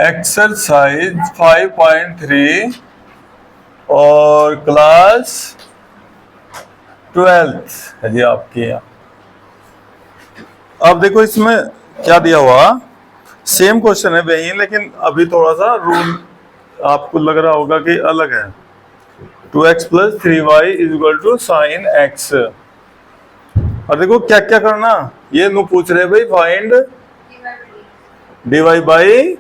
Exercise 5.3 और class 12th है जी आपकी। अब देखो इसमें क्या दिया हुआ, सेम क्वेश्चन है वही, लेकिन अभी थोड़ा सा रूल आपको लग रहा होगा कि अलग है। 2x + 3y = sin x। और देखो क्या क्या करना, ये नु पूछ रहे भाई फाइंड dy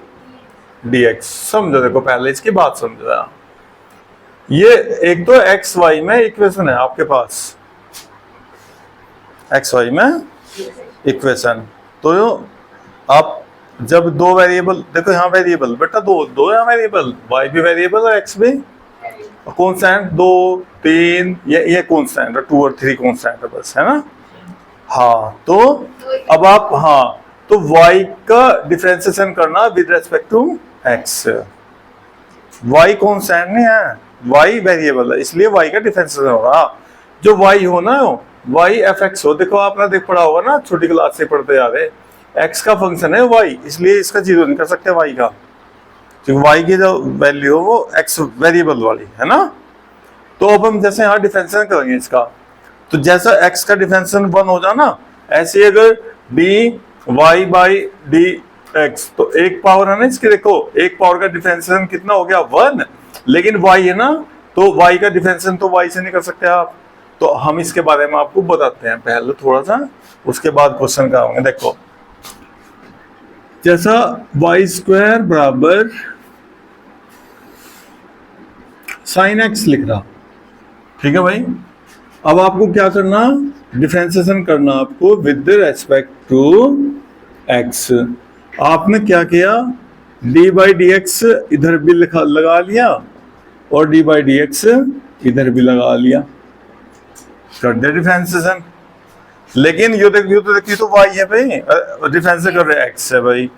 dx। समझो, देखो पहले इसकी बात समझो। ये एक तो एक्स वाई में इक्वेशन है आपके पास, एक्स वाई में इक्वेशन। तो आप जब दो वेरिएबल, देखो यहाँ वेरिएबल बेटा दो यहाँ वेरिएबल, वाई भी वेरिएबल और एक्स भी कॉन्स्टेंट, 2 3 ये कॉन्स्टेंट है, 2 और 3 कॉन्स्टेंट है बस, है ना। हाँ तो अब आप, हाँ तो y का डिफरेंशिएशन करना with respect to x। y constant नहीं है, y वेरिएबल है, इसलिए y का डिफरेंशिएशन होगा। जो y हो ना, y fx हो। देखो आपने देख पढ़ा होगा ना, छोटी क्लास से पढ़ते आ रहे, x का फंक्शन है y, इसलिए इसका जीरो नहीं कर सकते y का, क्योंकि y की जो वैल्यू हो वो x वेरिएबल वाली है ना। तो अब हम जैसे यहाँ डिफरेंशिएशन करेंगे इसका, तो जैसा x का डिफरेंशिएशन 1 हो जाए ना, ऐसे अगर dy/dx, तो एक पावर है ना इसकी, देखो एक पावर का डिफरेंशिएशन कितना हो गया 1, लेकिन y है ना, तो y का डिफरेंशिएशन तो y से नहीं कर सकते आप। तो हम इसके बारे में आपको बताते हैं पहले थोड़ा सा, उसके बाद क्वेश्चन कराएंगे। देखो जैसा y² = sin x लिख रहा, ठीक है भाई। अब आपको क्या करना, डिफरेंशिएशन करना आपको विद रेस्पेक्ट टू x। आपने क्या किया, dy/dx इधर भी लगा लिया और dy/dx इधर भी लगा लिया, कर दिया डिफरेंशिएशन। लेकिन यो देखिए तो y है भाई, डिफरेंशिएशन कर रहे x है भाई।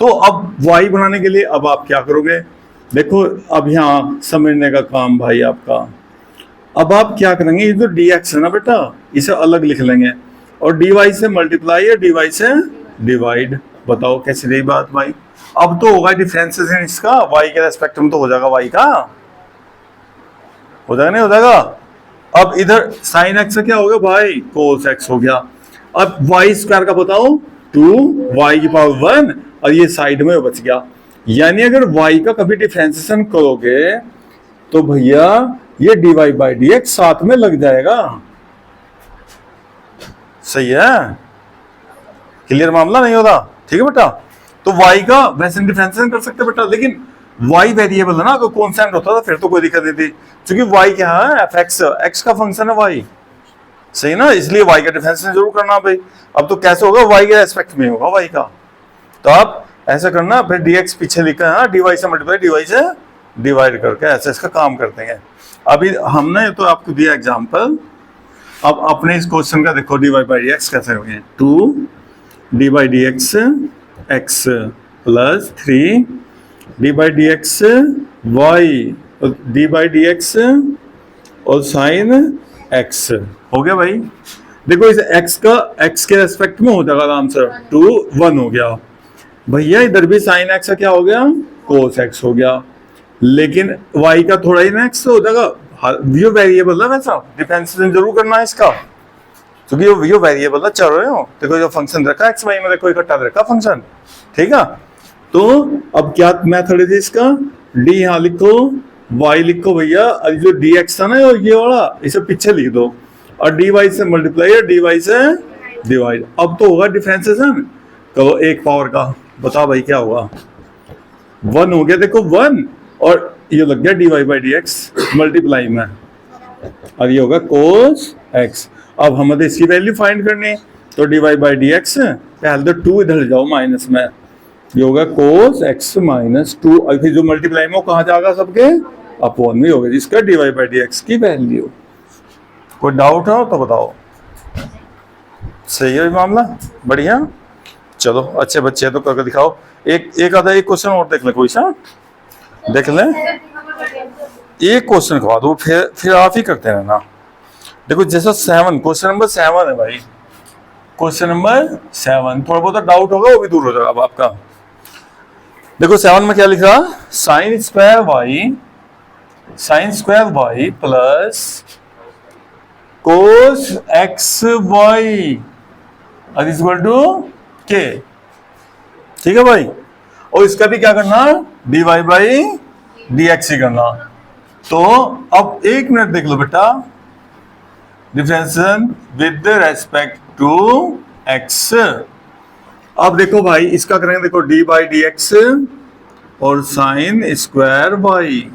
तो अब y बनाने के लिए अब आप क्या करोगे, देखो अब यहाँ समझने का काम भाई आपका। अब आप क्या करेंगे, ये जो dx है ना बेटा, इसे अलग लिख लेंगे और dy से मल्टीप्लाई या dy से डिवाइड। बताओ कैसी रही बात भाई। अब तो होगा डिफरेंशिएशन इसका y के रेस्पेक्ट में, तो हो जाएगा y का, हो जाएगा नहीं हो जाएगा। अब इधर sin x क्या हो गया भाई, cos x हो गया। अब y² का बताओ 2y⁴ और ये साइड में बच गया। यानी अगर y का कभी डिफरेंशिएशन करोगे तो भैया ये dy/dx साथ में लग जाएगा। सही है, क्लियर मामला नहीं होता, ठीक है बेटा। तो y का वैसे डिफरेंशिएशन कर सकते बेटा, लेकिन y वेरिएबल है ना, अगर कांस्टेंट होता था फिर तो कोई दिक्कत नहीं थी, क्योंकि y क्या है, fx, x का फंक्शन है y, सही ना, इसलिए y का डिफरेंशिएशन जरूर करना भाई। अब तो कैसे होगा, y के रेस्पेक्ट में होगा y का, तो आप ऐसा करना, फिर dx पीछे लिखा है, dy से मल्टीप्लाई dy से डिवाइड करके ऐसे इसका काम करते हैं। अभी हमने तो आपको दिया एग्जांपल, अब अपने इस क्वेश्चन का देखो dy/dx कैसे होंगे, 2 dy/dx x + 3 dy/dx y dy/dx और sin x हो गया भाई। देखो इस x के रेस्पेक्ट में हो जाएगा आराम से, 2 1 हो गया भैया। इधर भी sin x क्या हो गया, cos x हो गया। लेकिन y का थोड़ा ही ना x हो जाएगा, ये वेरिएबल है, वैसा डिफरेंशिएशन जरूर करना है इसका, क्योंकि ये वेरिएबल है, चल रहे हो। देखो जो फंक्शन रखा x y में, देखो इकट्ठा रखा फंक्शन, ठीक है। तो अब क्या मेथड है इसका, d यहाँ लिखो, y लिखो भैया, और जो dx था ना और ये वाला, इसे पीछे लिख दो और dy से मल्टीप्लाई या dy से डिवाइड। अब तो होगा डिफरेंशिएशन, तो एक पावर का, बताओ भाई क्या होगा, 1 हो गया, देखो 1 और ये लग गया dy/dx मल्टीप्लाई में, और ये होगा cos x। अब हमें तो इसकी वैल्यू फाइंड करनी है, तो dy/dx पहले तो 2 इधर जाओ माइनस में, ये होगा cos x - 2, और फिर जो मल्टीप्लाई में वो कहाँ जाएगा, सबके अपॉन में होगा, जिसका dy/dx की वैल्यू। कोई डाउट हो तो बताओ, सही है मामला, बढ़िया। चलो अच्छे बच्चे तो करके दिखाओ, एक आधा एक क्वेश्चन और देख ले, कोई सा देख ले, एक क्वेश्चन खवा दो, फिर आप ही करते रहना। देखो जैसा 7, क्वेश्चन नंबर 7 है भाई, क्वेश्चन नंबर 7, थोड़ा बहुत डाउट होगा वो भी दूर हो जाएगा अब आपका। देखो 7 में क्या लिख रहा, sine square Y plus cos X Y is equal to K. ठीक है भाई, और इसका भी क्या करना, dy बाई dx ही करना। तो अब 1 मिनट देख लो बेटा, differentiation with respect to x। अब देखो भाई इसका करेंगे, देखो डी बाई डी एक्स और sine square Y,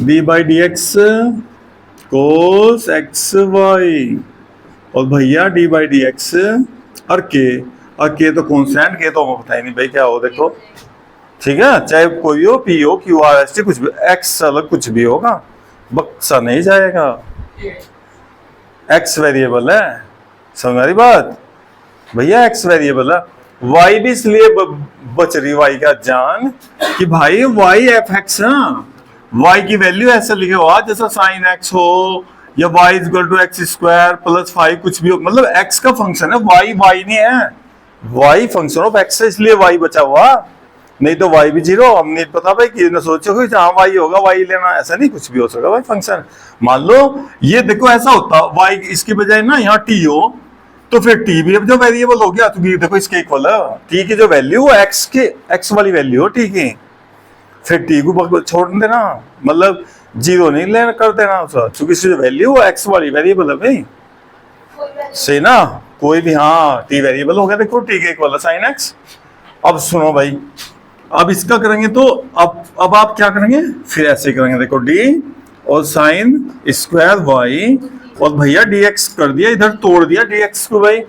D by D X cos X Y और भैया डी बाई डी एक्स और के तो कॉन्स्टेंट, के तो हमें पता ही नहीं भाई क्या हो, देखो ठीक है, चाहे कोई हो, पी हो, क्यू आर एस टी कुछ भी, एक्स अलग कुछ भी होगा, बक्सा नहीं जाएगा, एक्स वेरिएबल है, समझ रही बात भैया, एक्स वेरिएबल है। वाई भी इसलिए बच रही वाई का जान कि भाई वाई एफ एक्स है, वाई की वैल्यू ऐसा लिखे हुआ जैसा साइन एक्स हो या Y is equal to X square plus 5 कुछ भी हो, मतलब एक्स का फंक्शन है, वाई नहीं है, वाई फंक्शन ऑफ एक्स है, इसलिए वाई बचा हुआ, नहीं तो वाई भी 0। हम नहीं पता भाई कि न सोचो कि हाँ वाई होगा वाई लेना, ऐसा नहीं, कुछ भी हो सकता भाई फंक्शन। मान लो ये देखो ऐसा होता वाई इसकी बजाय ना यहाँ टी हो तो फिर टी भी अब जो वेरिएबल हो गया, तो देखो इसके इक्वल है, टी की जो वैल्यू वो एक्स वाली वैल्यू हो टी की, फिर टी को छोड़ देना, मतलब 0 नहीं लेना कर देना उसका, क्योंकि इसकी जो वैल्यू वो एक्स वाली वेरिएबल है भाई, सही ना, कोई भी, हाँ टी वेरिएबल हो गया, देखो टी के इक्वल है साइन एक्स। अब सुनो भाई, अब इसका करेंगे तो अब आप क्या करेंगे, फिर ऐसे करेंगे, देखो डी और साइन स्क्वायर वाई और भैया dx कर दिया, इधर तोड़ दिया dx को भाई,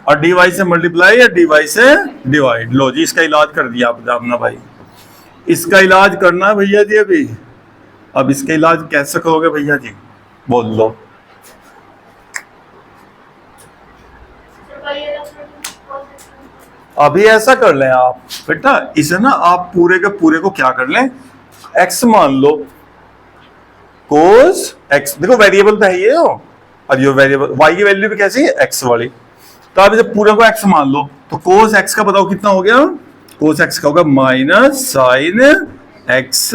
और dy से मल्टीप्लाई या dy से डिवाइड। लो जी इसका इलाज कर दिया आप अपना भाई, इसका इलाज करना है भैया जी अभी। अब इसका इलाज कैसे करोगे भैया जी, बोल लो। अभी ऐसा कर लें आप बेटा, इसे ना आप पूरे के पूरे को क्या कर लें, x मान लो, कोस x, देखो वेरिएबल तो है ये हो, और ये वेरिएबल y की वैल्यू भी कैसी है, x वाली, तो आप इसे पूरे को x मान लो, तो कोस x का बताओ कितना हो गया, कोस x का होगा माइनस साइन x।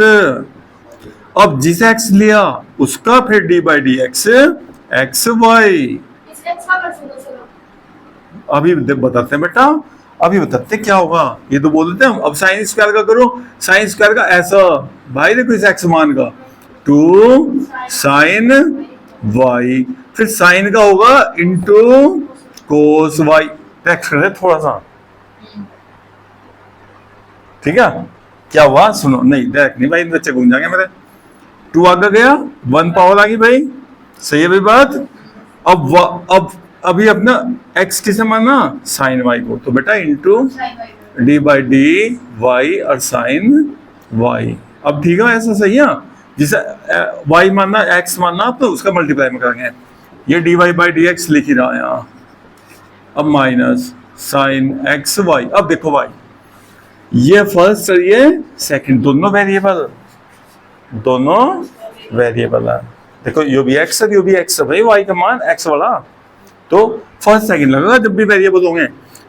अब जिस x लिया उसका फिर d by D X X Y. अभी बताते हैं बेटा, अभी बताते क्या होगा, ये तो बोल देते हैं हम। अब साइन स्क्वायर का करो, साइन स्क्वायर का ऐसा भाई, देखो इस एक्स मान का 2 साइन वाई, फिर साइन का होगा इंटू कोस वाई, टेक्स्ट कर दे थोड़ा सा, ठीक है, क्या हुआ सुनो, नहीं डायरेक्ट नहीं भाई, बच्चे घूम जाएंगे मेरे, 2 आगे गया, 1 पावर आ गई भाई, सही है भाई बात। अब अभी अपना x किसे माना, साइन y को, तो बेटा into D by D Y और साइन y। अब ठीक है, ऐसा सही है, जिसे y मानना x मानना तो उसका मल्टीप्लाई में करेंगे, ये D Y by D X लिख ही रहा है यहाँ। अब माइनस साइन एक्स वाई, अब देखो भाई ये फर्स्ट और ये सेकंड दोनों वेरिएबल है, देखो यो भी x है, यो भी x है भाई, y का मान x वाला, तो फर्स्ट सेकंड लगेगा जब भी वेरिएबल होंगे।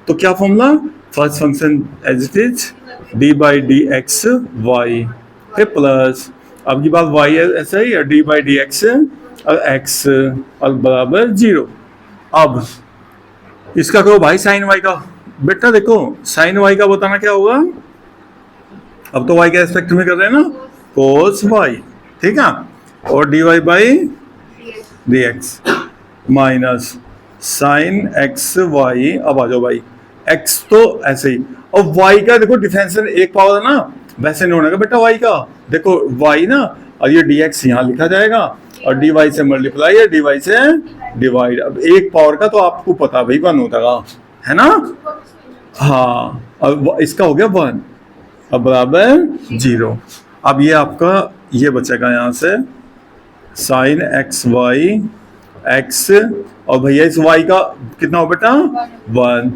तो क्या formula, first function as it is D by D X Y, फिर प्लस, अब की बात y ऐसा ही, डी बाई डी एक्स और x और बराबर 0। अब इसका करो भाई साइन y का, बेटा देखो साइन y का बताना क्या होगा, अब तो y के रेस्पेक्ट में कर रहे हैं ना, कोस y, ठीक है, और D Y by D X minus sine X Y. अब आ जाओ भाई, x तो ऐसे ही, और y का देखो डिफरेंशियल एक पावर है ना, वैसे नहीं होने का बेटा y का, देखो y ना, और ये dx यहाँ लिखा जाएगा, और dy से मल्टीप्लाई या dy से डिवाइड। अब एक पावर का तो आपको पता भाई 1 होता है ना, हाँ, अब इसका हो गया 1, अब बराबर 0। अब ये आपका ये बचेगा यहाँ से साइन एक्स वाई एक्स, और भैया इस y का कितना हो बेटा 1,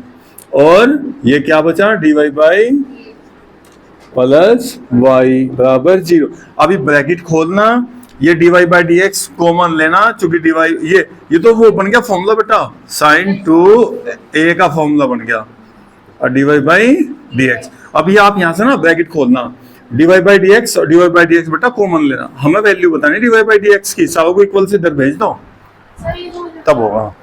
और ये क्या बचा d Y by plus y बराबर 0। अभी ब्रैकेट खोलना, ये dy by D x common लेना, चूंकि dy ये तो वो बन गया फॉर्मूला बेटा, sin 2a का फॉर्मूला बन गया, और dy बाई डी एक्स। अभी आप यहां से ना ब्रैकेट खोलना, dy बाई डी एक्स और dy बाई डी एक्स बेटा कॉमन लेना, हमें वैल्यू बतानी dy बाई डी एक्स की, सालों को इक्वल से इधर भेज दो तब होगा।